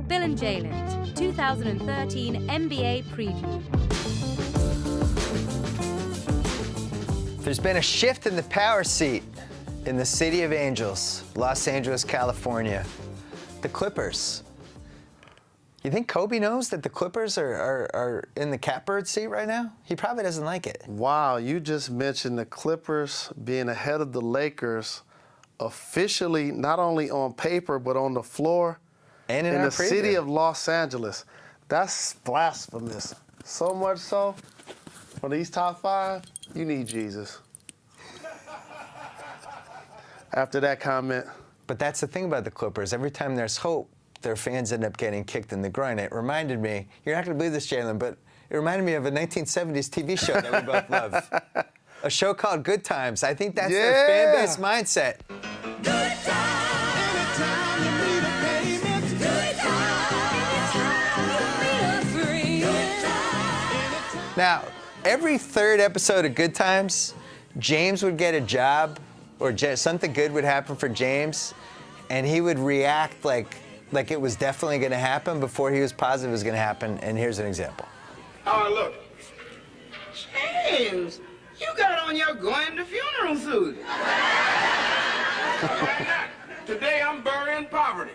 Bill and Jalen, 2013 NBA Preview. There's been a shift in the power seat in the City of Angels, Los Angeles, California. The Clippers. You think Kobe knows that the Clippers are in the catbird seat right now? He probably doesn't like it. Wow, you just mentioned the Clippers being ahead of the Lakers officially, not only on paper, but on the floor And in the our preview. city of Los Angeles. That's blasphemous. So much so, for these top five, you need Jesus. After that comment. But that's the thing about the Clippers. Every time there's hope, their fans end up getting kicked in the groin. It reminded me, you're not going to believe this, Jalen, but it reminded me of a 1970s TV show that we both love. A show called Good Times. I think that's their fan base mindset. Good times. Anytime you need a payment. Good times. Now, every third episode of Good Times, James would get a job, or something good would happen for James, and he would react like it was definitely going to happen before he was positive it was going to happen. And here's an example. Oh, look. James, you got on your going to funeral suit. Why not? Today I'm burying poverty.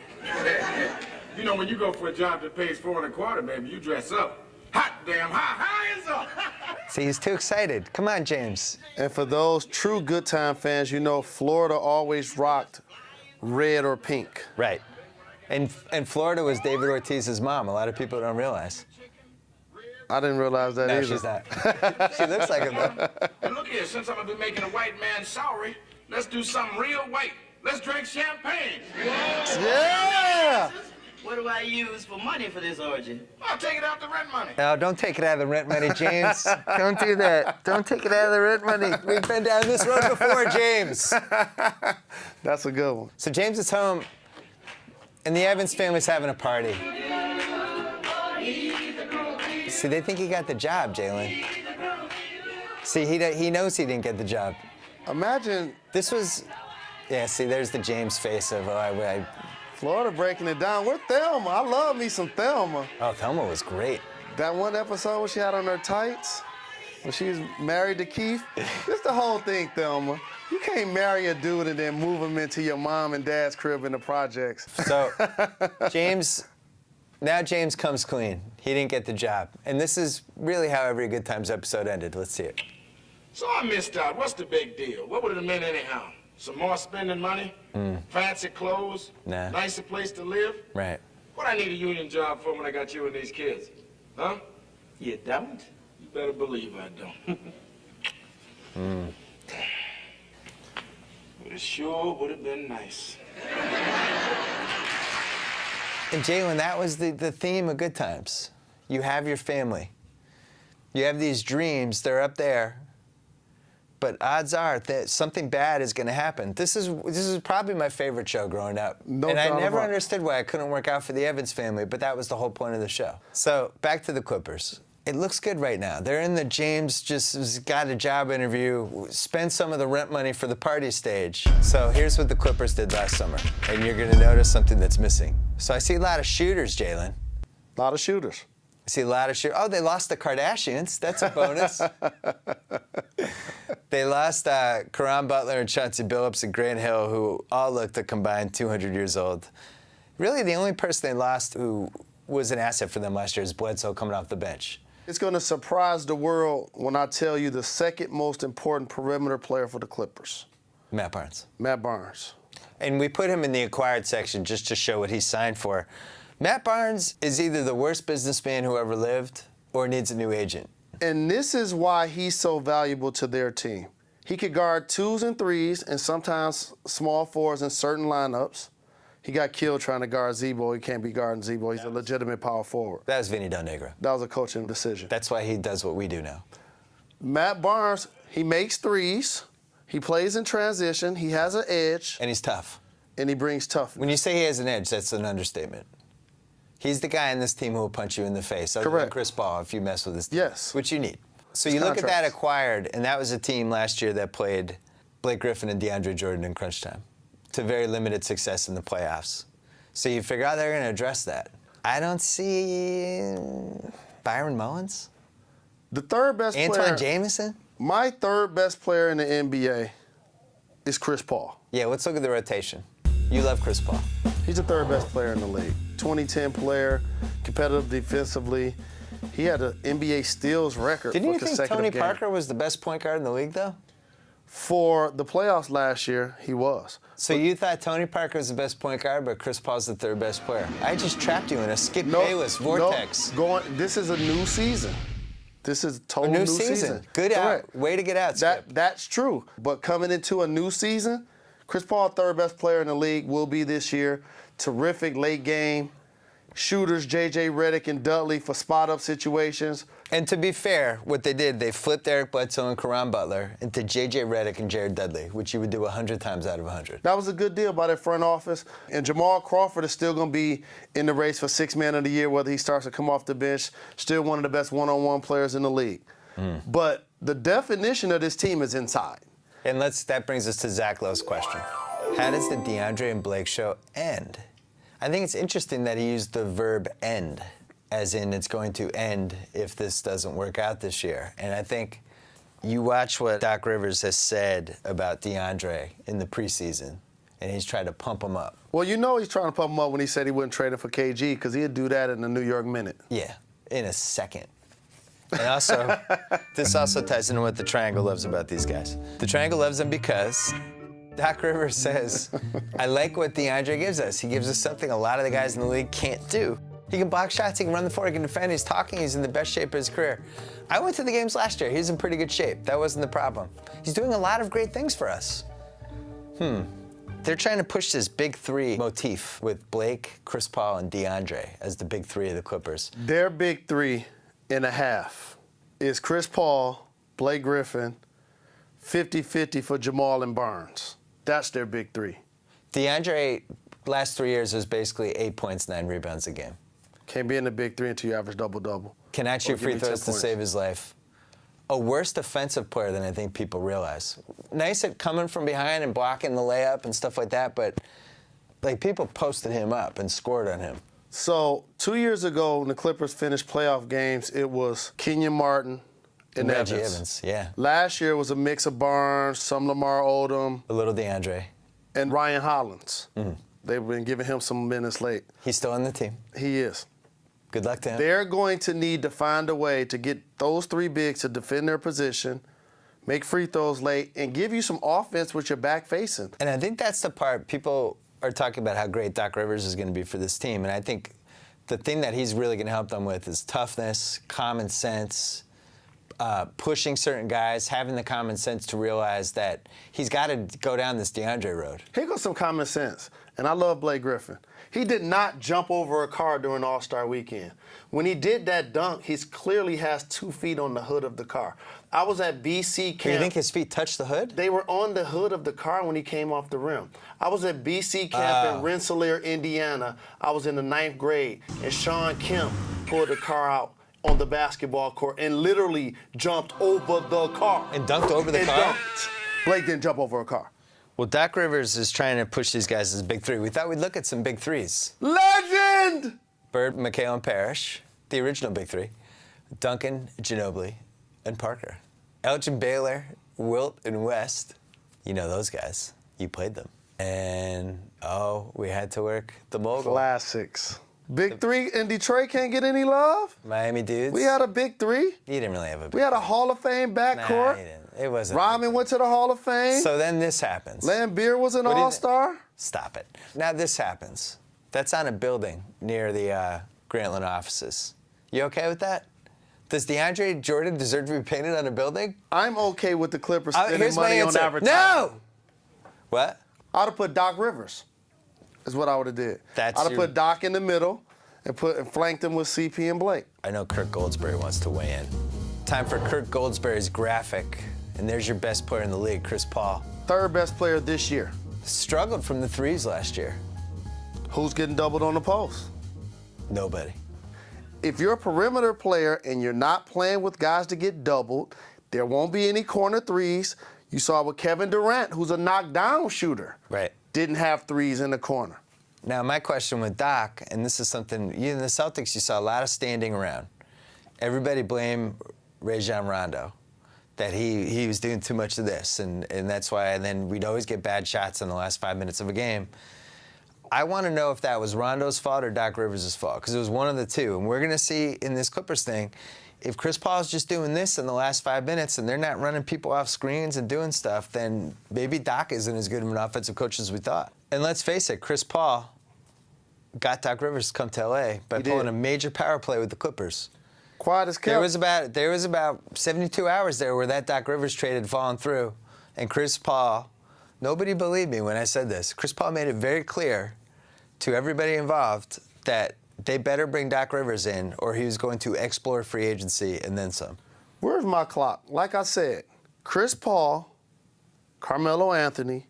You know, when you go for a job that pays $4 1/4, baby, you dress up. Hot damn high is up. See, he's too excited. Come on, James. And for those true Good Time fans, you know Florida always rocked red or pink. Right. And Florida was David Ortiz's mom. A lot of people don't realize. I didn't realize that No, either. she's not. She looks like him, though. And look here, since I'm gonna be making a white man sorry, let's do something real white. Let's drink champagne. Yeah! What do I use for money for this orgy? I'll take it out the rent money. No, don't take it out of the rent money, James. Don't do that. Don't take it out of the rent money. We've been down this road before, James. That's a good one. So James is home, and the Evans family's having a party. See, they think he got the job, Jalen. See, he knows he didn't get the job. Imagine This was, yeah, see, there's the James face of, Florida breaking it down. Where's Thelma? I love me some Thelma. oh, Thelma was great. That one episode where she had on her tights, when she was married to Keith. It's the whole thing, Thelma. You can't marry a dude and then move him into your mom and dad's crib in the projects. So, James comes clean. He didn't get the job. And this is really how every Good Times episode ended. Let's see it. So I missed out. What's the big deal? What would it have meant anyhow? Some more spending money? Fancy clothes? Nah. Nicer place to live? Right. What I need a union job for when I got you and these kids? Huh? You don't? You better believe I don't. But it sure would have been nice. And Jalen, that was the theme of Good Times. You have your family. You have these dreams, they're up there. But odds are that something bad is going to happen. This is probably my favorite show growing up. No and I doubt never about it. understood why I couldn't work out for the Evans family, but that was the whole point of the show. So back to the Clippers. It looks good right now. They're in the James just got a job interview, spend some of the rent money for the party stage. So here's what the Clippers did last summer, and you're going to notice something that's missing. So I see a lot of shooters, Jalen. A lot of shooters. I see a lot of shooters. Oh, they lost the Kardashians. That's a bonus. They lost Caron Butler and Chauncey Billups and Grant Hill, who all looked a combined 200 years old. Really, the only person they lost who was an asset for them last year is Bledsoe coming off the bench. It's going to surprise the world when I tell you the second most important perimeter player for the Clippers. Matt Barnes. Matt Barnes. And we put him in the acquired section just to show what he signed for. Matt Barnes is either the worst businessman who ever lived or needs a new agent. And this is why he's so valuable to their team. He could guard 2s and 3s and sometimes small 4s in certain lineups. He got killed trying to guard Zebo. He can't be guarding Zebo. He's a legitimate power forward. That was Vinny Del Negro. That was a coaching decision. That's why he does what we do now. Matt Barnes, he makes 3s. He plays in transition. He has an edge. And he's tough. And he brings toughness. When you say he has an edge, that's an understatement. He's the guy in this team who will punch you in the face. Other Correct. than Chris Paul, if you mess with this team. Yes. Which you need. So It's you look at that contracts. acquired, and that was a team last year that played Blake Griffin and DeAndre Jordan in crunch time to very limited success in the playoffs. So you figure out they're going to address that. I don't see Byron Mullins. The third best player. Antoine Jameson? My third best player in the NBA is Chris Paul. Yeah, let's look at the rotation. You love Chris Paul. He's the third best player in the league. 2010 player, competitive defensively. He had an NBA steals record Didn't for you think consecutive Tony games. Parker was the best point guard in the league, though? For the playoffs last year, he was. So you thought Tony Parker was the best point guard, but Chris Paul's the third best player. I just trapped you in a Skip Bayless vortex. This is a new season. This is a total A new new season. Good Correct. out. Way to get out, Skip. That's true. But coming into a new season, Chris Paul, third best player in the league, will be this year. Terrific late game. Shooters, J.J. Redick and Dudley for spot-up situations. And to be fair, what they did, they flipped Eric Bledsoe and Karan Butler into J.J. Redick and Jared Dudley, which you would do 100 times out of 100. That was a good deal by their front office. And Jamal Crawford is still going to be in the race for Sixth Man of the Year, whether he starts to come off the bench. Still one of the best one-on-one players in the league. But the definition of this team is inside. And that brings us to Zach Lowe's question. How does the DeAndre and Blake show end? I think it's interesting that he used the verb end, as in it's going to end if this doesn't work out this year. And I think you watch what Doc Rivers has said about DeAndre in the preseason, and he's tried to pump him up. Well, you know he's trying to pump him up when he said he wouldn't trade him for KG, because he'd do that in the New York Minute. Yeah, in a second. And also, this also ties into what the Triangle loves about these guys. The Triangle loves them because Doc Rivers says, I like what DeAndre gives us. He gives us something a lot of the guys in the league can't do. He can block shots, he can run the floor, he can defend, he's talking, he's in the best shape of his career. I went to the games last year. He's in pretty good shape. That wasn't the problem. He's doing a lot of great things for us. They're trying to push this big three motif with Blake, Chris Paul, and DeAndre as the big three of the Clippers. Their big 3.5 is Chris Paul, Blake Griffin, 50-50 for Jamal and Barnes. That's their big three. DeAndre, last 3 years, was basically 8 points, 9 rebounds a game. Can't be in the big three until you average double-double. Cannot shoot free throws to points. save his life. A worse defensive player than I think people realize. Nice at coming from behind and blocking the layup and stuff like that, but like people posted him up and scored on him. So 2 years ago, when the Clippers finished playoff games, it was Kenyon Martin and Reggie Evans. Evans, yeah. Last year was a mix of Barnes, some Lamar Odom, A little DeAndre. and Ryan Hollins. They've been giving him some minutes late. He's still on the team. He is. Good luck to him. They're going to need to find a way to get those three bigs to defend their position, make free throws late, and give you some offense with your back facing. And I think that's the part people are talking about how great Doc Rivers is going to be for this team. And I think the thing that he's really going to help them with is toughness, common sense, pushing certain guys, having the common sense to realize that he's got to go down this DeAndre road. Here goes some common sense. And I love Blake Griffin. He did not jump over a car during All-Star Weekend. When he did that dunk, he clearly has 2 feet on the hood of the car. I was at BC camp. Do you think his feet touched the hood? They were on the hood of the car when he came off the rim. I was at BC camp in Rensselaer, Indiana. I was in the 9th grade, and Sean Kemp pulled the car out on the basketball court and literally jumped over the car. And dunked over the car? Dunked. Blake didn't jump over a car. Well, Doc Rivers is trying to push these guys as big three. We thought we'd look at some big threes. Legend! Bird, McHale, and Parrish, the original big three. Duncan, Ginobili, and Parker. Elgin Baylor, Wilt, and West. You know those guys. You played them. And, we had to work the mogul. Classics. Big three in Detroit can't get any love? Miami dudes. We had a big three. You didn't really have a big We had a Hall of Fame Nah, backcourt. you didn't. It wasn't. Rodman went to the Hall of Fame. So then this happens. Lambeer was an What do you all-star. Stop it. Now this happens. That's on a building near the Grantland offices. You okay with that? Does DeAndre Jordan deserve to be painted on a building? I'm okay with the Clippers spending Here's my money on answer. advertising. No! What? I would have put Doc Rivers. Is what I would have did. That's I'd have your- put Doc in the middle and flanked him with CP and Blake. I know Kirk Goldsberry wants to weigh in. Time for Kirk Goldsberry's graphic. And there's your best player in the league, Chris Paul. Third best player this year. Struggled from the threes last year. Who's getting doubled on the post? Nobody. If you're a perimeter player and you're not playing with guys to get doubled, there won't be any corner threes. You saw with Kevin Durant, who's a knockdown shooter. Right. Didn't have threes in the corner. Now, my question with Doc, and this is something, in the Celtics, you saw a lot of standing around. Everybody blamed Rajon Rondo, that he was doing too much of this, and that's why, and then we'd always get bad shots in the last 5 minutes of a game. I want to know if that was Rondo's fault or Doc Rivers' fault, because it was one of the two. And we're going to see in this Clippers thing, if Chris Paul's just doing this in the last 5 minutes and they're not running people off screens and doing stuff, then maybe Doc isn't as good of an offensive coach as we thought. And let's face it, Chris Paul got Doc Rivers to come to L.A. by pulling a major power play with the Clippers. Quiet as kept. There was about 72 hours there where that Doc Rivers trade had fallen through, and Chris Paul, nobody believed me when I said this. Chris Paul made it very clear to everybody involved that they better bring Doc Rivers in or he was going to explore free agency and then some. Where's my clock? Like I said, Chris Paul, Carmelo Anthony,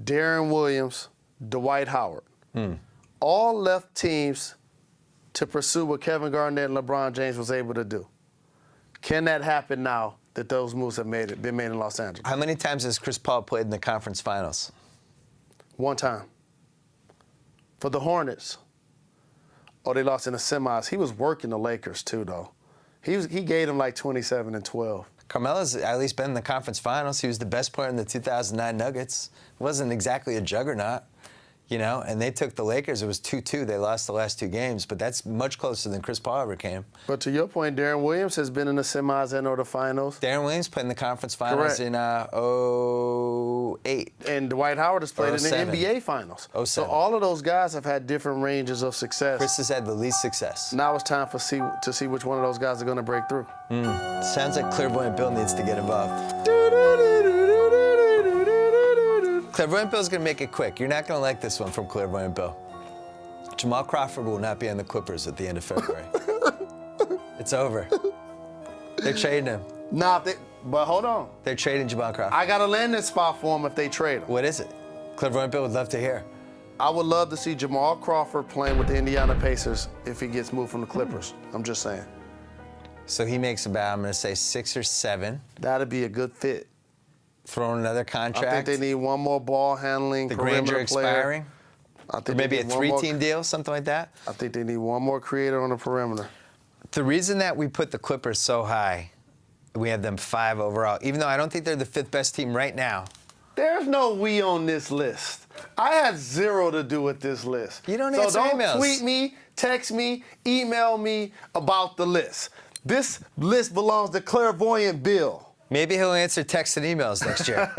Darren Williams, Dwight Howard. All left teams to pursue what Kevin Garnett and LeBron James was able to do. Can that happen now that those moves have been made in Los Angeles? How many times has Chris Paul played in the conference finals? One time. For the Hornets. Oh, they lost in the semis. He was working the Lakers too, though. He gave them like 27 and 12. Carmelo's at least been in the conference finals. He was the best player in the 2009 Nuggets. Wasn't exactly a juggernaut, and they took the Lakers. It was 2-2. They lost the last two games, but that's much closer than Chris Paul ever came. But to your point, Darren Williams has been in the semis and or the finals. Darren Williams played in the conference finals in 2008. And Dwight Howard has played in the NBA finals. 2007. So all of those guys have had different ranges of success. Chris has had the least success. Now it's time to see which one of those guys are going to break through. Sounds like Clairvoyant Bill needs to get involved. Clairvoyant Bill's going to make it quick. You're not going to like this one from Clairvoyant Bill. Jamal Crawford will not be on the Clippers at the end of February. It's over. They're trading him. But hold on. They're trading Jamal Crawford. I got a landing spot for him if they trade him. What is it? Clairvoyant Bill would love to hear. I would love to see Jamal Crawford playing with the Indiana Pacers if he gets moved from the Clippers. I'm just saying. So he makes about, I'm going to say, 6 or 7. That'd be a good fit. Throwing another contract. I think they need one more ball handling the perimeter Granger expiring. Player. I think or maybe a 3-team deal, something like that. I think they need one more creator on the perimeter. The reason that we put the Clippers so high, we have them 5 overall, even though I don't think they're the 5th best team right now. There's no we on this list. I had 0 to do with this list. You don't answer emails. So don't tweet me, text me, email me about the list. This list belongs to Clairvoyant Bill. Maybe he'll answer texts and emails next year.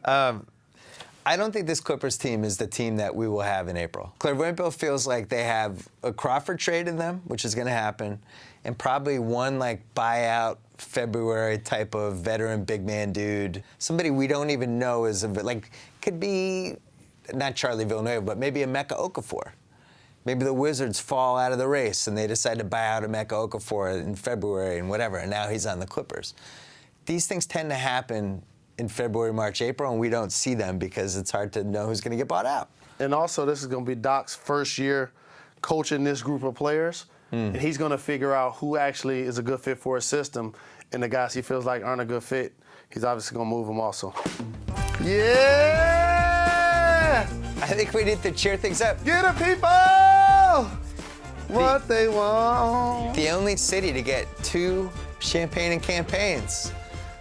I don't think this Clippers team is the team that we will have in April. Clairvoyant Bill feels like they have a Crawford trade in them, which is going to happen, and probably one buyout February type of veteran big man dude. Somebody we don't even know is could be not Charlie Villanueva, but maybe Emeka Okafor. Maybe the Wizards fall out of the race and they decide to buy out Emeka Okafor in February and whatever, and now he's on the Clippers. These things tend to happen in February, March, April, and we don't see them because it's hard to know who's going to get bought out. And also, this is going to be Doc's first year coaching this group of players, and he's going to figure out who actually is a good fit for his system, and the guys he feels like aren't a good fit, he's obviously going to move them also. Yeah! I think we need to cheer things up. Get the people what they want. The only city to get 2 champagne and campaigns.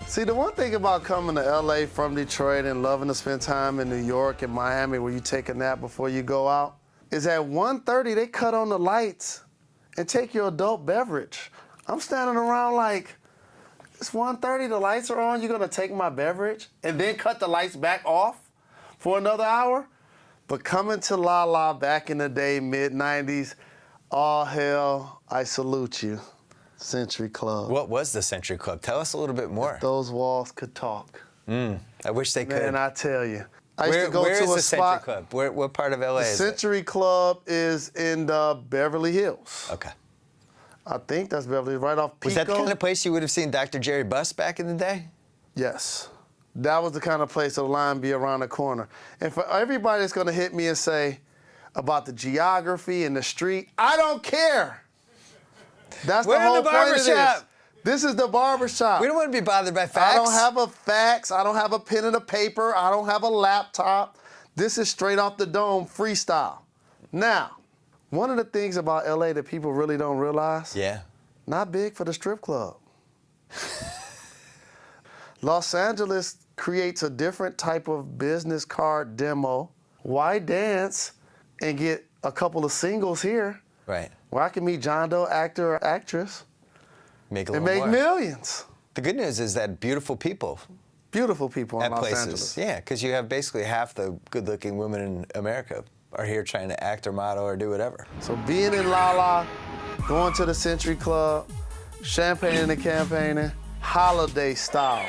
See, the one thing about coming to L.A. from Detroit and loving to spend time in New York and Miami where you take a nap before you go out is at 1:30 they cut on the lights and take your adult beverage. I'm standing around like, it's 1:30, the lights are on, you're going to take my beverage and then cut the lights back off for another hour? But coming to La La back in the day, mid-90s, all hell, I salute you. Century Club. What was the Century Club? Tell us a little bit more. Those walls could talk. I wish they could. Man, I tell you. I used to go where to is a the spot. Century Club? What part of LA The is it? Century Club is in the Beverly Hills. Okay. I think that's Beverly Hills, right off Pico. Was that the kind of place you would have seen Dr. Jerry Buss back in the day? Yes. That was the kind of place the line be around the corner. And for everybody that's going to hit me and say about the geography and the street, I don't care. That's the whole point of this. This is the barbershop. We don't want to be bothered by facts. I don't have a fax. I don't have a pen and a paper. I don't have a laptop. This is straight off the dome freestyle. Now, one of the things about LA that people really don't realize, not big for the strip club. Los Angeles creates a different type of business card demo. Why dance and get a couple of singles here? Right. Where I can meet John Doe, actor or actress, make millions. The good news is that beautiful people in Los places. Angeles. Yeah, because you have basically half the good-looking women in America are here trying to act or model or do whatever. So being in Lala, going to the Century Club, champagne and campaigning, holiday style.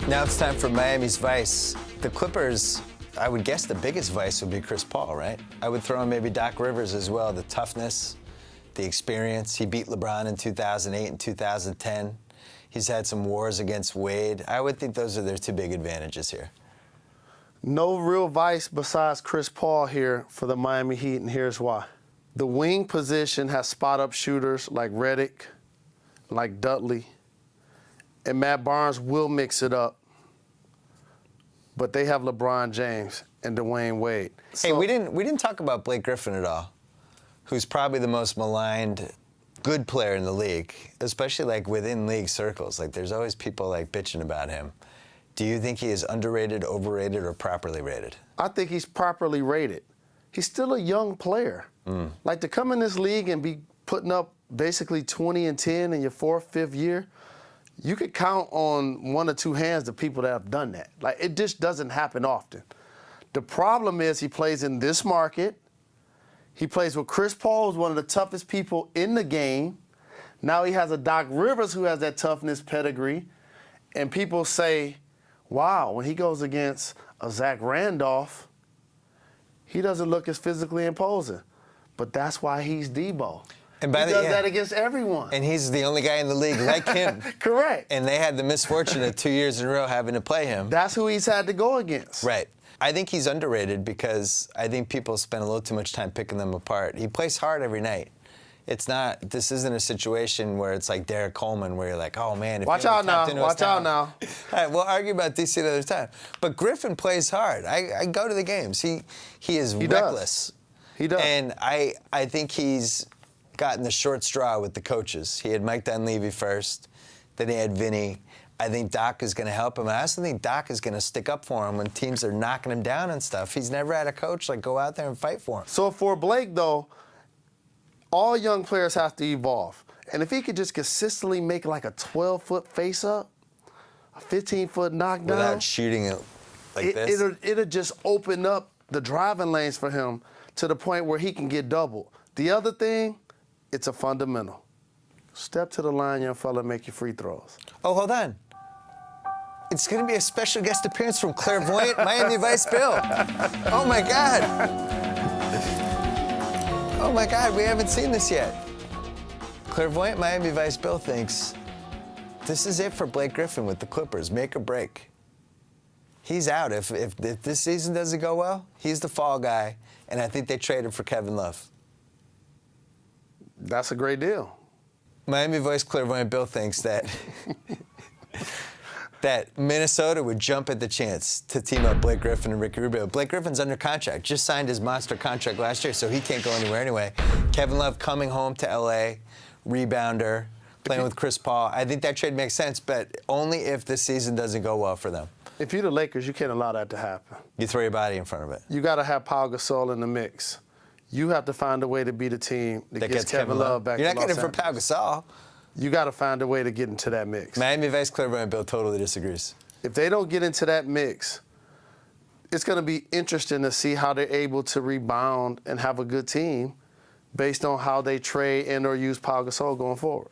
Now it's time for Miami's Vice. The Clippers, I would guess the biggest vice would be Chris Paul, right? I would throw in maybe Doc Rivers as well, the toughness, the experience. He beat LeBron in 2008 and 2010. He's had some wars against Wade. I would think those are their two big advantages here. No real vice besides Chris Paul here for the Miami Heat, and here's why. The wing position has spot-up shooters like Redick, like Dudley, and Matt Barnes will mix it up. But they have LeBron James and Dwayne Wade. Hey, we didn't talk about Blake Griffin at all, who's probably the most maligned good player in the league, especially like within league circles. Like there's always people like bitching about him. Do you think he is underrated, overrated, or properly rated? I think he's properly rated. He's still a young player. Like to come in this league and be putting up basically 20 and 10 in your fourth, fifth year, you could count on one or two hands the people that have done that. Like it just doesn't happen often. The problem is he plays in this market. He plays with Chris Paul, who's one of the toughest people in the game. Now he has a Doc Rivers who has that toughness pedigree. And people say, wow, when he goes against a Zach Randolph, he doesn't look as physically imposing. But that's why he's Debo. And he does that against everyone. And he's the only guy in the league like him. Correct. And they had the misfortune of 2 years in a row having to play him. That's who he's had to go against. Right. I think he's underrated because I think people spend a little too much time picking them apart. He plays hard every night. This isn't a situation where it's like Derek Coleman where you're like, oh man, if watch you out now, watch out now. All right, we'll argue about DC another time. But Griffin plays hard. I go to the games. He is reckless. He does. And I think he's gotten the short straw with the coaches. He had Mike Dunleavy first, then he had Vinny. I think Doc is going to help him. I also think Doc is going to stick up for him when teams are knocking him down and stuff. He's never had a coach like go out there and fight for him. So for Blake, though, all young players have to evolve. And if he could just consistently make like a 12-foot face-up, a 15-foot knockdown. Without shooting it like this? It'll just open up the driving lanes for him to the point where he can get doubled. The other thing, it's a fundamental. Step to the line, young fella, make your free throws. Oh, hold on. It's going to be a special guest appearance from Clairvoyant Miami Vice Bill. Oh, my God. Oh, my God, we haven't seen this yet. Clairvoyant Miami Vice Bill thinks this is it for Blake Griffin with the Clippers, make or break. He's out. If this season doesn't go well, he's the fall guy, and I think they traded for Kevin Love. That's a great deal. Miami Vice Clairvoyant Bill thinks that that Minnesota would jump at the chance to team up Blake Griffin and Ricky Rubio. Blake Griffin's under contract, just signed his monster contract last year, so he can't go anywhere anyway. Kevin Love coming home to L.A., rebounder, playing with Chris Paul. I think that trade makes sense, but only if this season doesn't go well for them. If you're the Lakers, you can't allow that to happen. You throw your body in front of it. You got to have Pau Gasol in the mix. You have to find a way to be the team that gets Kevin Love back to Los Angeles. You're not getting for Pau Gasol. You got to find a way to get into that mix. Miami Vice Clairvoyant Bill totally disagrees. If they don't get into that mix, it's going to be interesting to see how they're able to rebound and have a good team based on how they trade and or use Pau Gasol going forward.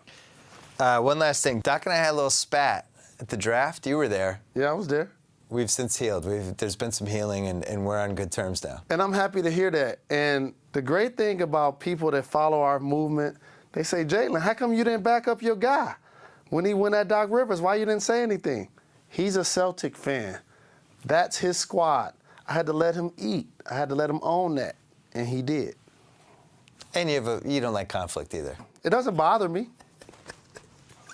One last thing. Doc and I had a little spat at the draft. You were there. Yeah, I was there. We've since healed. There's been some healing, and we're on good terms now. And I'm happy to hear that. And the great thing about people that follow our movement, they say, Jalen, how come you didn't back up your guy when he went at Doc Rivers? Why you didn't say anything? He's a Celtic fan. That's his squad. I had to let him eat. I had to let him own that, and he did. And you don't like conflict either. It doesn't bother me.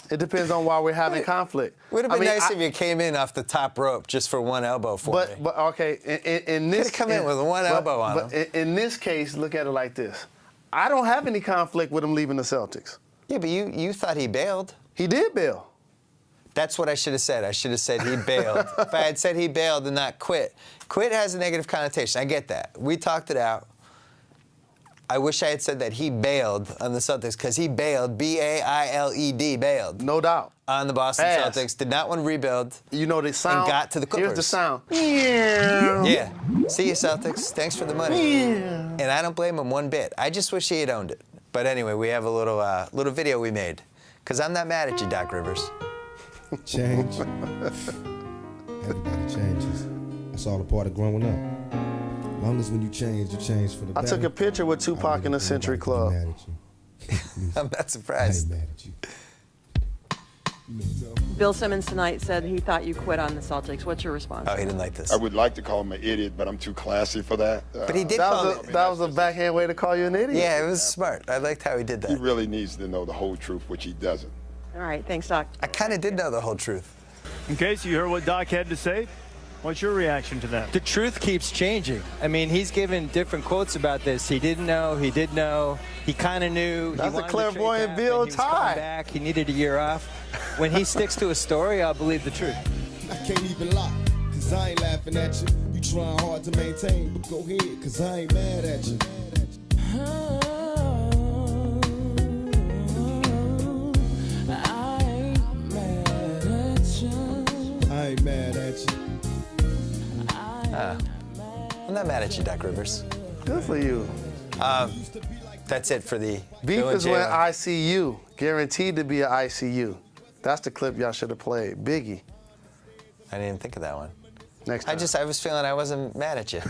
It depends on why we're having conflict. Would have been nice if you came in off the top rope just for one elbow for me. But okay, in this, come in with one elbow on him. In this case, look at it like this: I don't have any conflict with him leaving the Celtics. Yeah, but you thought he bailed. He did bail. That's what I should have said. I should have said he bailed. If I had said he bailed and not quit. Quit has a negative connotation. I get that. We talked it out. I wish I had said that he bailed on the Celtics because he bailed, B-A-I-L-E-D, bailed. No doubt. On the Boston Celtics. Did not want to rebuild. You know the sound. And got to the Clippers. Here's the sound. Yeah. See you, Celtics. Thanks for the money. And I don't blame him one bit. I just wish he had owned it. But anyway, we have a little video we made. Because I'm not mad at you, Doc Rivers. Change. Everybody changes. That's all a part of growing up. As long as when you change for the better. I took a picture with Tupac in the Century Club. I'm not surprised. I ain't mad at you. Bill Simmons tonight said he thought you quit on the Celtics. What's your response? Oh, he didn't like this. I would like to call him an idiot, but I'm too classy for that. But he did call me. That was a backhand way to call you an idiot. Yeah, it was smart. I liked how he did that. He really needs to know the whole truth, which he doesn't. All right, thanks, Doc. I kind of did know the whole truth. Okay, so you heard what Doc had to say. What's your reaction to that? The truth keeps changing. I mean, he's given different quotes about this. He didn't know. He did know. He kind of knew. That's he a clairvoyant Bill tie. Back. He needed a year off. When he sticks to a story, I'll believe the truth. I can't even lie, because I ain't laughing at you. You trying hard to maintain, but go ahead, because I ain't mad at you. I ain't mad at you. I'm not mad at you, Doc Rivers. Good for you. That's it for the Beef Bill and is when Jalen. ICU, guaranteed to be an ICU. That's the clip y'all should have played. Biggie. I didn't even think of that one. Next time. I was feeling I wasn't mad at you.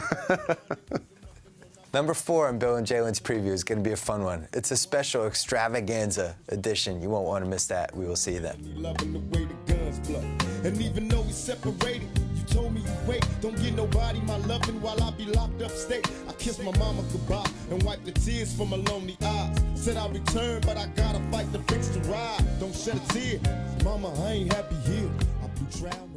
Number 4 on Bill and Jalen's preview is going to be a fun one. It's a special extravaganza edition. You won't want to miss that. We will see you then. Loving the way the guns blow. And even though we separated, you told me you wait. Don't get nobody my loving while I be locked up state. I kissed my mama goodbye and wiped the tears from my lonely eyes. Said I'll return, but I gotta fight to fix the ride. Don't shed a tear. Mama, I ain't happy here. I blew trial.